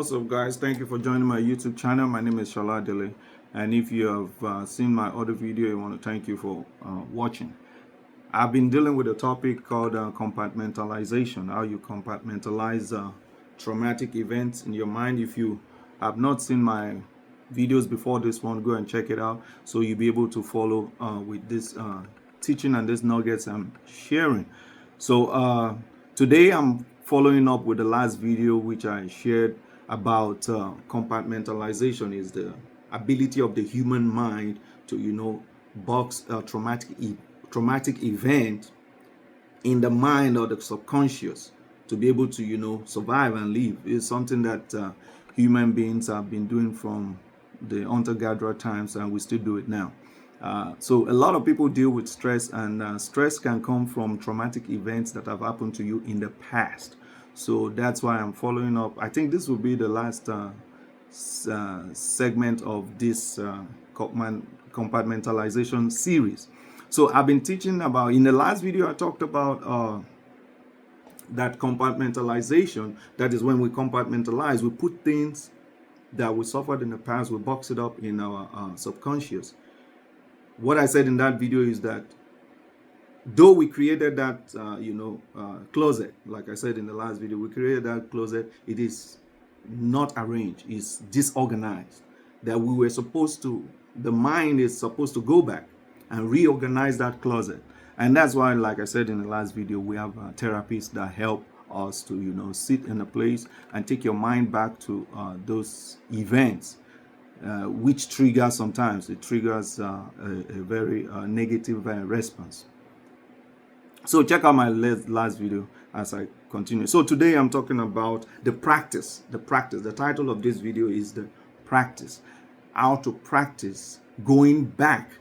What's up, guys? Thank you for joining my YouTube channel. My name is Shola Dele, and if you have seen my other video, I want to thank you for watching. I've been dealing with a topic called compartmentalization, how you compartmentalize traumatic events in your mind. If you have not seen my videos before this one, go and check it out so you'll be able to follow with this teaching and these nuggets I'm sharing. So today I'm following up with the last video which I shared about compartmentalization. Is the ability of the human mind to box a traumatic event in the mind or the subconscious to be able to survive and live. Is something that human beings have been doing from the hunter-gatherer times, and we still do it now. So a lot of people deal with stress, and stress can come from traumatic events that have happened to you in the past. So that's why I'm following up. I think this will be the last segment of this compartmentalization series. So I've been teaching about, in the last video I talked about that compartmentalization. That is when we compartmentalize, we put things that we suffered in the past, we box it up in our subconscious. What I said in that video is that though we created that closet, like I said in the last video, we created that closet, it is not arranged, it's disorganized. That we were supposed to, the mind is supposed to go back and reorganize that closet. And that's why, like I said in the last video, we have therapists that help us to sit in a place and take your mind back to those events which triggers, sometimes it triggers a very negative response. So check out my last video as I continue. So today I'm talking about the practice. The title of this video is the practice. How to practice going back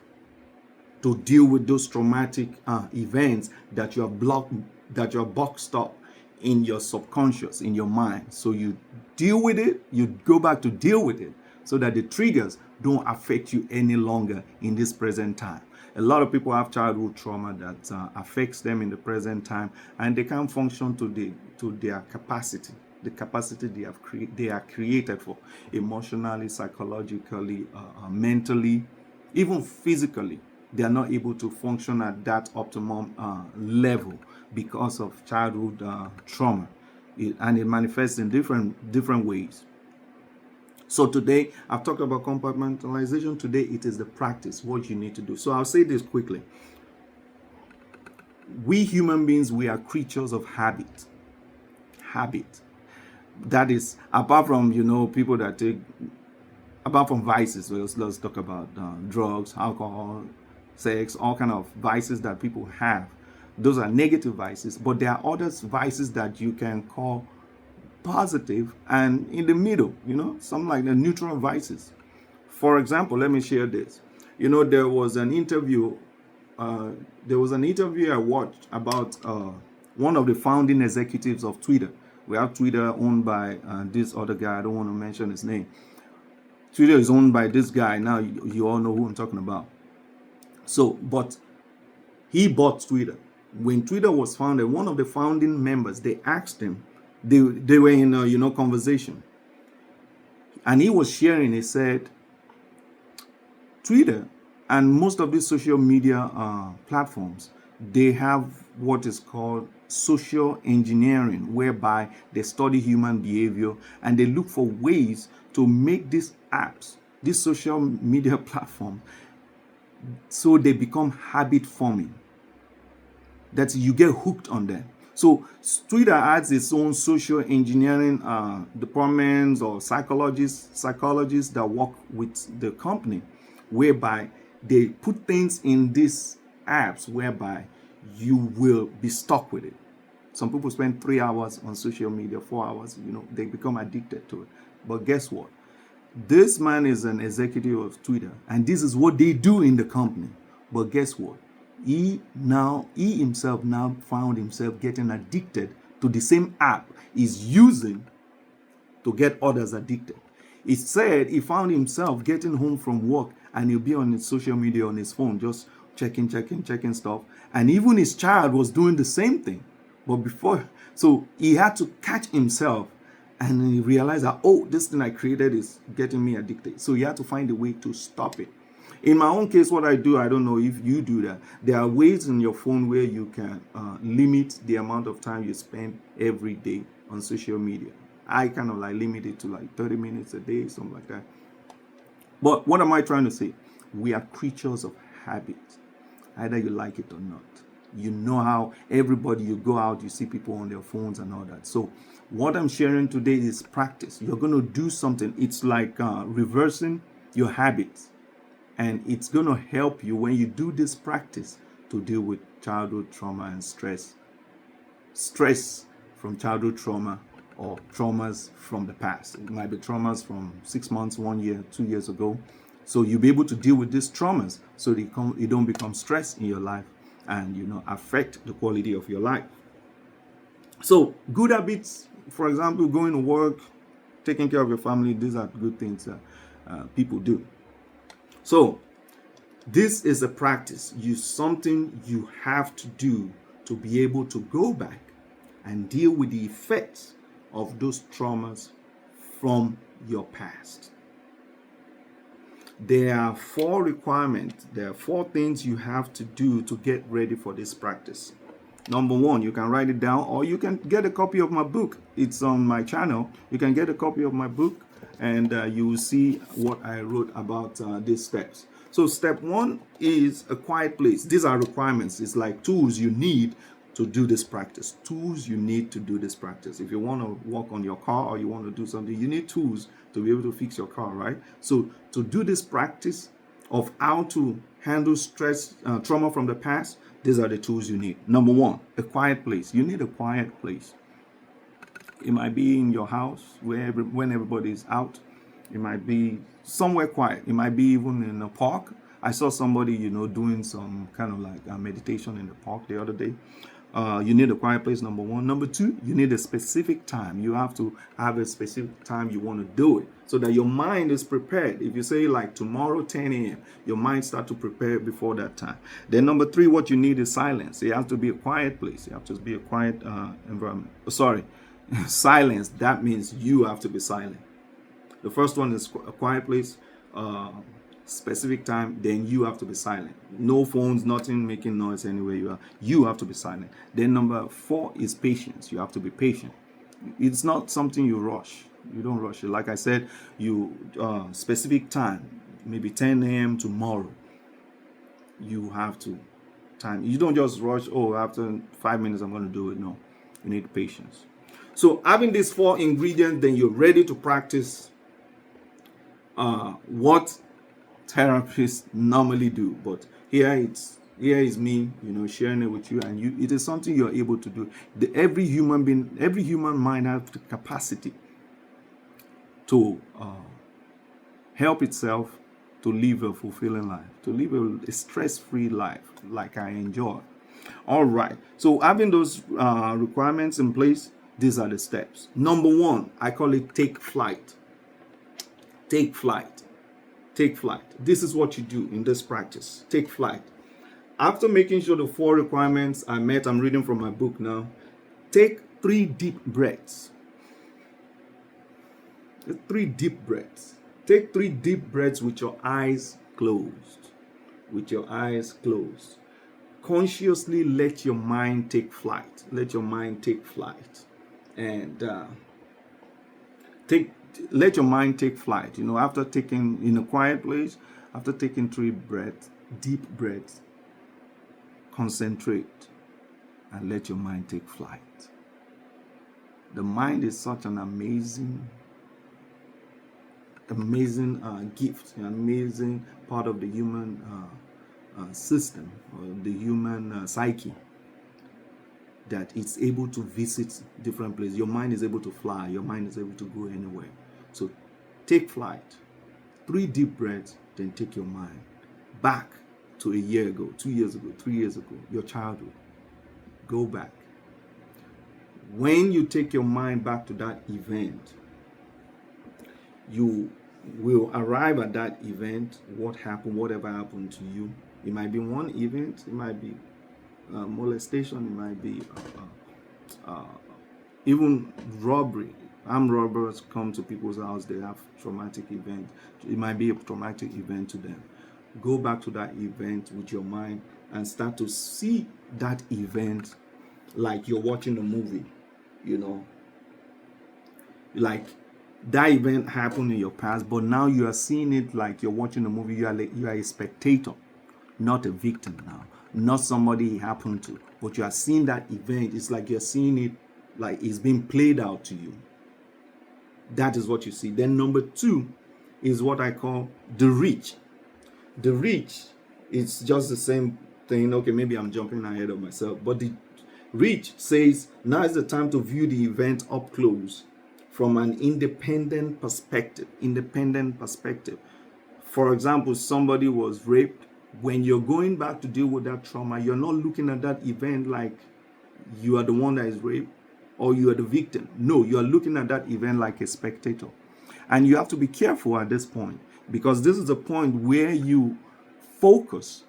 to deal with those traumatic events that you have blocked, that you are boxed up in your subconscious, in your mind. So you deal with it, you go back to deal with it so that the triggers don't affect you any longer in this present time. A lot of people have childhood trauma that affects them in the present time, and they can't function to their capacity, the capacity they are created for, emotionally, psychologically, mentally, even physically. They are not able to function at that optimum level because of childhood trauma, and it manifests in different ways. So today, I've talked about compartmentalization. Today, it is the practice, what you need to do. So I'll say this quickly. We human beings, we are creatures of habit. Habit. That is, apart from, people that take, apart from vices, let's talk about drugs, alcohol, sex, all kind of vices that people have. Those are negative vices, but there are other vices that you can call positive and in the middle, some like the neutral vices. For example, let me share this. There was an interview I watched about one of the founding executives of Twitter. We have Twitter owned by this other guy. I don't want to mention his name. Twitter is owned by this guy. Now you all know who I'm talking about. So, but he bought Twitter. When Twitter was founded, one of the founding members, they asked him, they were in a conversation, and he was sharing. He said, Twitter and most of these social media platforms, they have what is called social engineering, whereby they study human behavior and they look for ways to make these apps, these social media platforms, so they become habit forming, that you get hooked on them. So Twitter has its own social engineering departments or psychologists that work with the company, whereby they put things in these apps whereby you will be stuck with it. Some people spend 3 hours on social media, 4 hours, they become addicted to it. But guess what? This man is an executive of Twitter, and this is what they do in the company. But guess what? He himself now found himself getting addicted to the same app he's using to get others addicted. He said he found himself getting home from work and he'll be on his social media on his phone, just checking stuff. And even his child was doing the same thing. But so he had to catch himself And then you realize that, oh, this thing I created is getting me addicted. So you have to find a way to stop it. In my own case, what I do, I don't know if you do that. There are ways in your phone where you can limit the amount of time you spend every day on social media. I kind of like limit it to like 30 minutes a day, something like that. But what am I trying to say? We are creatures of habit, either you like it or not. You know how everybody, you go out, you see people on their phones and all that. So what I'm sharing today is practice. You're going to do something. It's like reversing your habits. And it's going to help you when you do this practice to deal with childhood trauma and stress. Stress from childhood trauma or traumas from the past. It might be traumas from 6 months, 1 year, 2 years ago. So you'll be able to deal with these traumas so that you don't become stressed in your life and affect the quality of your life. So good habits, for example, going to work, taking care of your family, these are good things that people do. So this is a practice, something you have to do to be able to go back and deal with the effects of those traumas from your past. There are 4 requirements. There are 4 things you have to do to get ready for this practice. Number 1, you can write it down, or you can get a copy of my book. It's on my channel. You can get a copy of my book, and you will see what I wrote about these steps. So step 1 is a quiet place. These are requirements. It's like tools you need to do this practice. Tools you need to do this practice. If you want to work on your car or you want to do something, you need tools to be able to fix your car, right? So to do this practice of how to handle stress, trauma from the past, these are the tools you need. Number 1, a quiet place. You need a quiet place. It might be in your house when everybody is out. It might be somewhere quiet. It might be even in a park. I saw somebody, doing some kind of like meditation in the park the other day. You need a quiet place, number 1. Number 2, you need a specific time. You have to have a specific time you want to do it so that your mind is prepared. If you say like tomorrow 10 a.m., your mind start to prepare before that time. Then number 3, what you need is silence. It has to be a quiet place. It has to be a quiet environment. Silence. That means you have to be silent. The first one is a quiet place, specific time, then you have to be silent. No phones, nothing making noise anywhere you are. You have to be silent. Then number 4 is patience. You have to be patient. It's not something you rush. You don't rush it. Like I said, you specific time, maybe 10 a.m. tomorrow. You have to time. You don't just rush, after 5 minutes I'm going to do it. No, you need patience. So having these 4 ingredients, then you're ready to practice what therapists normally do. But here is me, sharing it with you, and it is something you're able to do. Every human mind has the capacity to help itself to live a fulfilling life, to live a stress-free life like I enjoy. All right. So having those requirements in place, these are the steps. Number 1, I call it take flight. Take flight. Take flight. This is what you do in this practice. Take flight. After making sure the 4 requirements are met, I'm reading from my book now. Take 3 deep breaths. 3 deep breaths. Take 3 deep breaths with your eyes closed. With your eyes closed. Consciously let your mind take flight. Let your mind take flight. And let your mind take flight. After taking, in a quiet place, after taking 3 breaths, deep breaths, concentrate and let your mind take flight. The mind is such an amazing gift, an amazing part of the human system, or the human psyche, that it's able to visit different places. Your mind is able to fly. Your mind is able to go anywhere. So take flight. 3 deep breaths, then take your mind back to a year ago, 2 years ago, 3 years ago, your childhood. Go back. When you take your mind back to that event, you will arrive at that event, whatever happened to you. It might be one event, it might be molestation, it might be even robbery, armed robbers come to people's house, they have traumatic event. It might be a traumatic event to them. Go back to that event with your mind and start to see that event like you're watching a movie, you know, like that event happened in your past, but now you are seeing it like you're watching a movie. You are a spectator, not a victim now, not somebody it happened to, but you are seeing that event. It's like you're seeing it like it's being played out to you. That is what you see. Then number 2 is what I call the reach. The reach is just the same thing. Okay, maybe I'm jumping ahead of myself, but the reach says now is the time to view the event up close from an independent perspective. For example, somebody was raped. When you're going back to deal with that trauma, you're not looking at that event like you are the one that is raped or you are the victim. No, you are looking at that event like a spectator. And you have to be careful at this point, because this is the point where you focus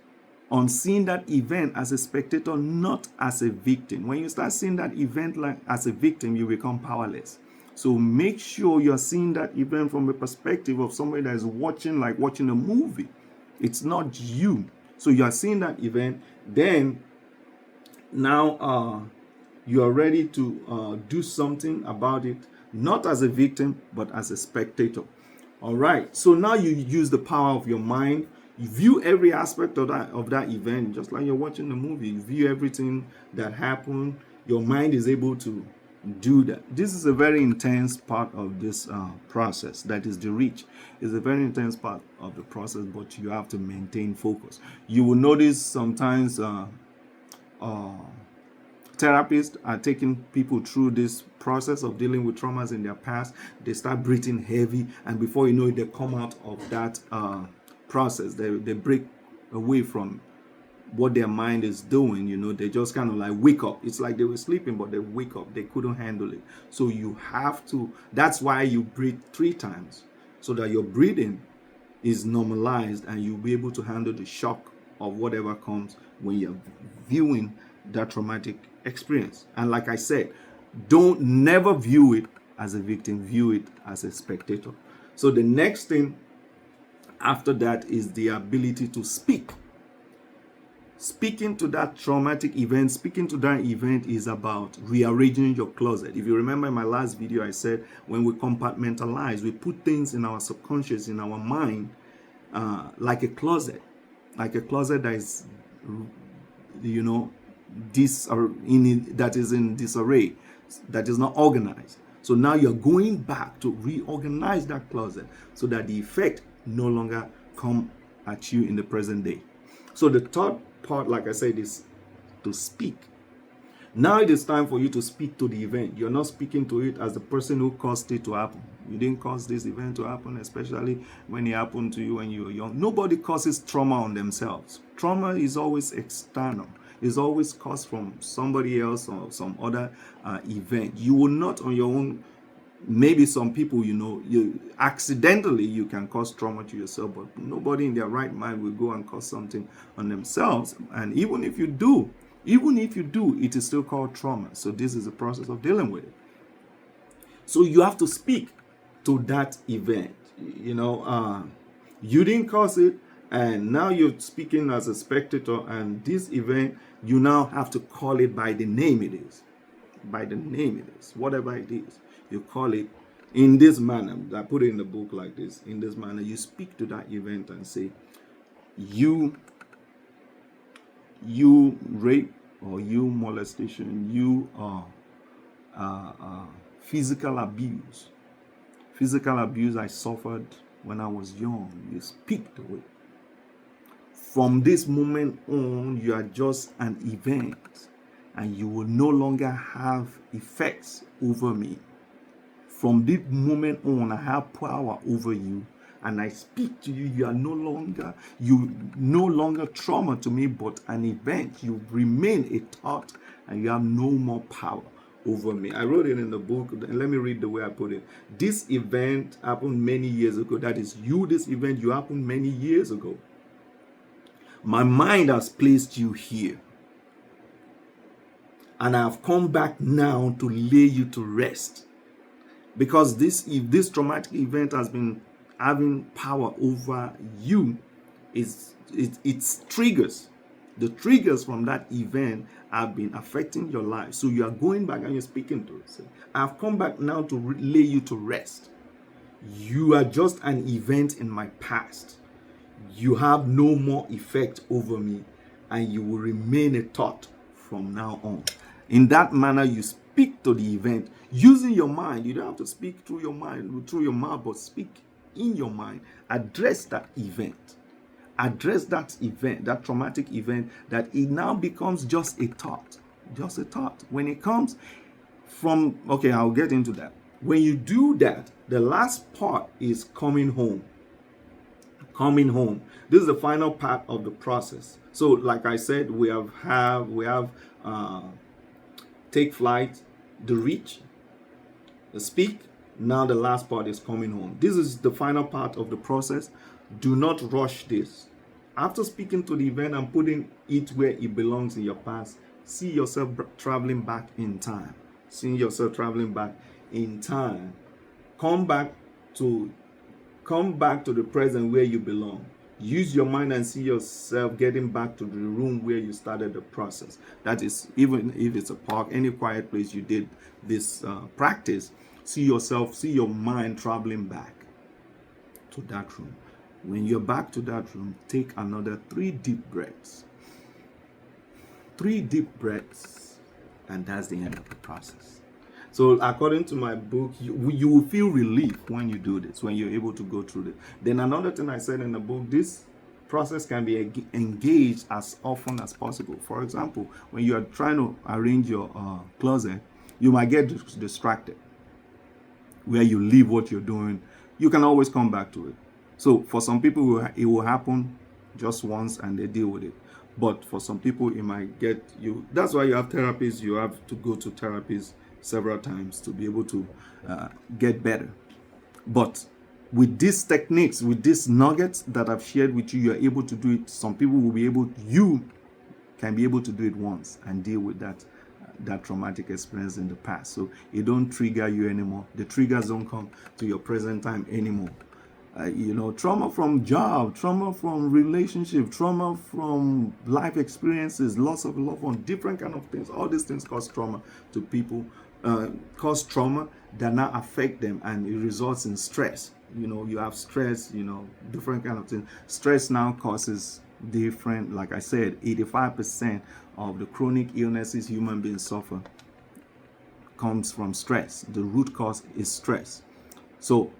on seeing that event as a spectator, not as a victim. When you start seeing that event like as a victim, you become powerless. So make sure you're seeing that event from a perspective of somebody that is watching, like watching a movie. It's not you. So you are seeing that event. Then now you are ready to do something about it, not as a victim, but as a spectator. All right. So now you use the power of your mind. You view every aspect of that event, just like you're watching a movie. You view everything that happened. Your mind is able to do that. This is a very intense part of this process. That is the reach. It's a very intense part of the process, but you have to maintain focus. You will notice sometimes therapists are taking people through this process of dealing with traumas in their past. They start breathing heavy, and before you know it, they come out of that process. They break away from what their mind is doing. You know, they just kind of like wake up. It's like they were sleeping, but they wake up. They couldn't handle it. So you have to, that's why you breathe 3 times, so that your breathing is normalized and you'll be able to handle the shock of whatever comes when you're viewing that traumatic experience. And like I said, never view it as a victim, view it as a spectator. So the next thing after that is the ability to speak. Speaking to that traumatic event, speaking to that event is about rearranging your closet. If you remember in my last video, I said when we compartmentalize, we put things in our subconscious, in our mind, like a closet that is, you know, that is in disarray, that is not organized. So now you're going back to reorganize that closet so that the effect no longer come at you in the present day. So the third part, like I said, is to speak. Now it is time for you to speak to the event. You're not speaking to it as the person who caused it to happen. You didn't cause this event to happen, especially when it happened to you when you were young. Nobody causes trauma on themselves. Trauma is always external. It's always caused from somebody else or some other event. You will not on your own. Maybe some people, you know, you accidentally you can cause trauma to yourself, but nobody in their right mind will go and cause something on themselves. And even if you do, it is still called trauma. So this is the process of dealing with it. So you have to speak to that event. You know, you didn't cause it, and now you're speaking as a spectator, and this event, you now have to call it by the name it is. By the name it is, whatever it is. You call it in this manner. I put it in the book like this. In this manner, you speak to that event and say, you rape, or you molestation, you physical abuse. Physical abuse I suffered when I was young. You speak to it. From this moment on, you are just an event, and you will no longer have effects over me. From this moment on, I have power over you, and I speak to you. You are no longer trauma to me, but an event. You remain a thought, and you have no more power over me. I wrote it in the book, and let me read the way I put it. This event happened many years ago. That is you. This event, you happened many years ago. My mind has placed you here, and I have come back now to lay you to rest. Because if this traumatic event has been having power over you, it's triggers. The triggers from that event have been affecting your life. So you are going back and you're speaking to it. So, I've come back now to lay you to rest. You are just an event in my past. You have no more effect over me, and you will remain a thought from now on. In that manner, you speak to the event using your mind. You don't have to speak through your mind, through your mouth, but speak in your mind. Address that event. Address that event, that traumatic event, that it now becomes just a thought. Just a thought. When it comes from, okay, I'll get into that. When you do that, the last part is coming home. Coming home. This is the final part of the process. So, like I said, we have take flight, the reach, the speak. Now the last part is coming home. This is the final part of the process. Do not rush this. After speaking to the event and putting it where it belongs in your past, see yourself traveling back in time. Seeing yourself traveling back in time. Come back to the present where you belong. Use your mind and see yourself getting back to the room where you started the process. That is, even if it's a park, any quiet place you did this practice, see your mind traveling back to that room. When you're back to that room, take another 3 deep breaths. 3 deep breaths, and that's the end of the process. So according to my book, you will feel relief when you do this, when you're able to go through it. Then another thing I said in the book, this process can be engaged as often as possible. For example, when you are trying to arrange your closet, you might get distracted. Where you leave what you're doing, you can always come back to it. So for some people, it will happen just once and they deal with it. But for some people, it might get you. That's why you have therapists. You have to go to therapists several times to be able to get better. But with these techniques, with these nuggets that I've shared with you, you're able to do it. Some people will be able, you can be able to do it once and deal with that traumatic experience in the past. So it don't trigger you anymore. The triggers don't come to your present time anymore. Trauma from job, trauma from relationship, trauma from life experiences, loss of loved one, different kind of things. All these things cause trauma to people, cause trauma that now affect them, and it results in stress. You have stress, different kind of things. Stress now causes different, like I said, 85% of the chronic illnesses human beings suffer comes from stress. The root cause is stress. So,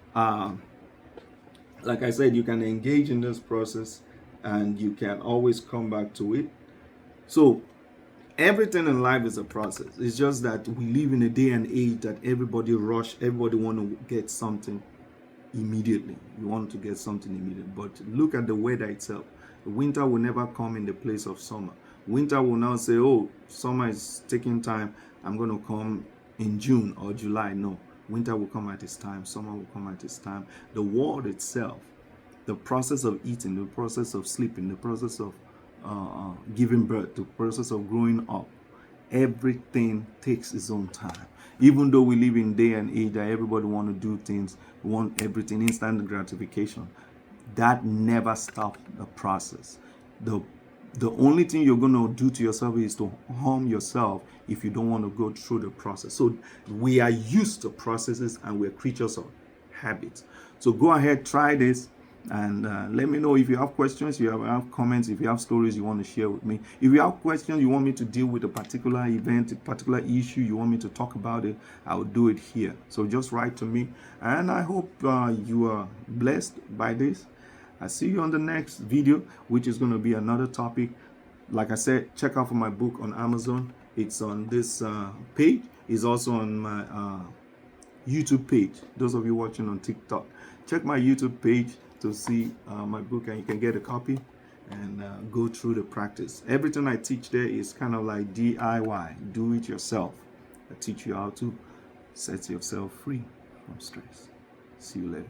like I said, you can engage in this process and you can always come back to it. So everything in life is a process. It's just that we live in a day and age that everybody want to get something immediately. You want to get something immediately. But look at the weather itself. Winter will never come in the place of summer. Winter will now say, oh, summer is taking time. I'm going to come in June or July. No. Winter will come at its time. Summer will come at its time. The world itself, the process of eating, the process of sleeping, the process of giving birth, the process of growing up, everything takes its own time. Even though we live in day and age that everybody want to do things, want everything instant gratification, that never stops the process. The only thing you're going to do to yourself is to harm yourself if you don't want to go through the process. So we are used to processes and we're creatures of habits. So go ahead, try this, and let me know if you have questions, if you have comments, if you have stories you want to share with me. If you have questions, you want me to deal with a particular event, a particular issue, you want me to talk about it, I will do it here. So just write to me, and I hope you are blessed by this. I see you on the next video, which is going to be another topic. Like I said, check out for my book on Amazon. It's on this page. It's also on my YouTube page. Those of you watching on TikTok, check my YouTube page to see my book, and you can get a copy and go through the practice. Everything I teach there is kind of like DIY, do it yourself. I teach you how to set yourself free from stress. See you later.